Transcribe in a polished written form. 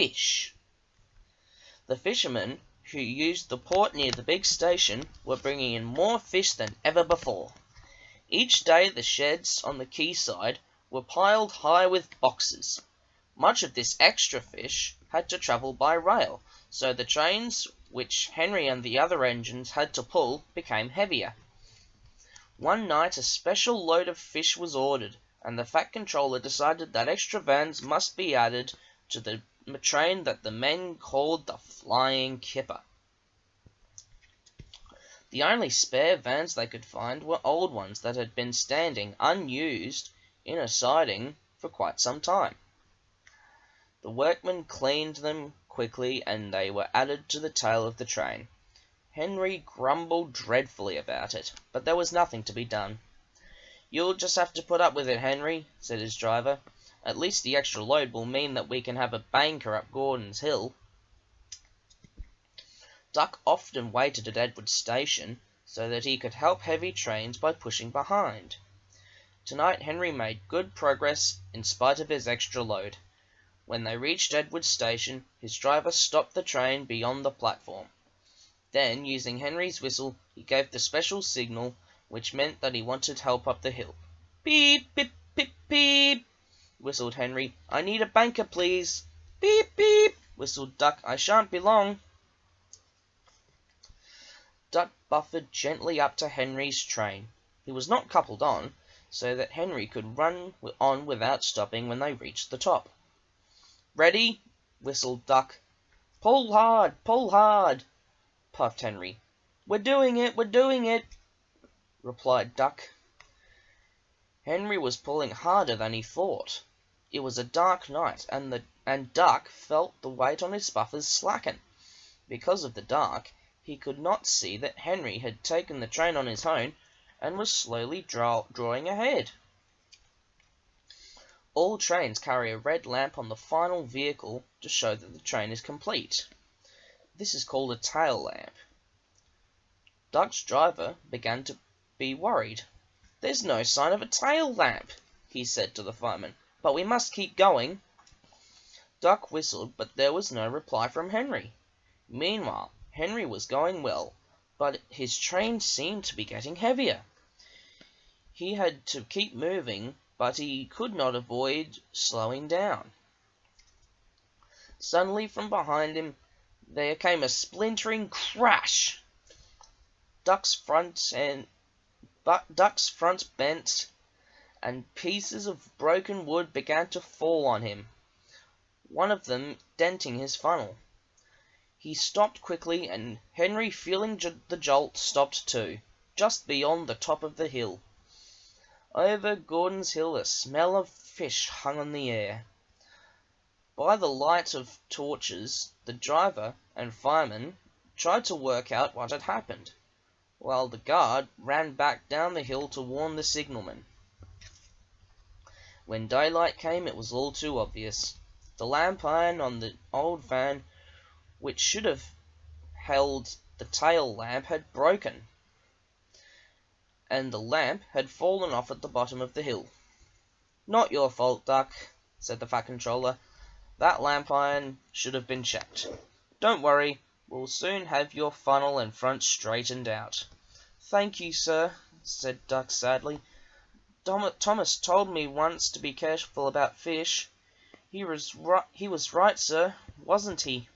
fish. The fishermen who used the port near the big station were bringing in more fish than ever before. Each day the sheds on the quayside were piled high with boxes. Much of this extra fish had to travel by rail, so the trains which Henry and the other engines had to pull became heavier. One night a special load of fish was ordered, and the Fat Controller decided that extra vans must be added to the train that the men called the Flying Kipper. The only spare vans they could find were old ones that had been standing unused in a siding for quite some time. The workmen cleaned them quickly and they were added to the tail of the train. Henry grumbled dreadfully about it, but there was nothing to be done. "You'll just have to put up with it, Henry," said his driver. "At least the extra load will mean that we can have a banker up Gordon's Hill." Duck often waited at Edward Station so that he could help heavy trains by pushing behind. Tonight Henry made good progress in spite of his extra load. When they reached Edward Station, his driver stopped the train beyond the platform. Then, using Henry's whistle, he gave the special signal, which meant that he wanted help up the hill. "Beep, beep, beep, beep," whistled Henry. "I need a banker, please." "Beep, beep," whistled Duck. "I shan't be long." Duck buffered gently up to Henry's train. He was not coupled on, so that Henry could run on without stopping when they reached the top. "Ready?" whistled Duck. "Pull hard," puffed Henry. We're doing it," replied Duck. Henry was pulling harder than he thought. It was a dark night, and Duck felt the weight on his buffers slacken. Because of the dark, he could not see that Henry had taken the train on his own and was slowly drawing ahead. All trains carry a red lamp on the final vehicle to show that the train is complete. This is called a tail lamp. Duck's driver began to be worried. "There's no sign of a tail lamp," he said to the fireman, "but we must keep going." Duck whistled, but there was no reply from Henry. Meanwhile, Henry was going well, but his train seemed to be getting heavier. He had to keep moving, but he could not avoid slowing down. Suddenly, from behind him, there came a splintering crash. Duck's front bent, and pieces of broken wood began to fall on him, one of them denting his funnel. He stopped quickly, and Henry, feeling the jolt, stopped too, just beyond the top of the hill. Over Gordon's Hill a smell of fish hung on the air. By the light of torches, the driver and fireman tried to work out what had happened, while the guard ran back down the hill to warn the signalman. When daylight came, it was all too obvious. The lamp iron on the old van, which should have held the tail lamp, had broken, and the lamp had fallen off at the bottom of the hill. "Not your fault, Duck," said the Fat Controller. "That lamp iron should have been checked. Don't worry, we'll soon have your funnel and front straightened out." "Thank you, sir," said Duck sadly. "Thomas told me once to be careful about fish. He was right, sir, wasn't he?"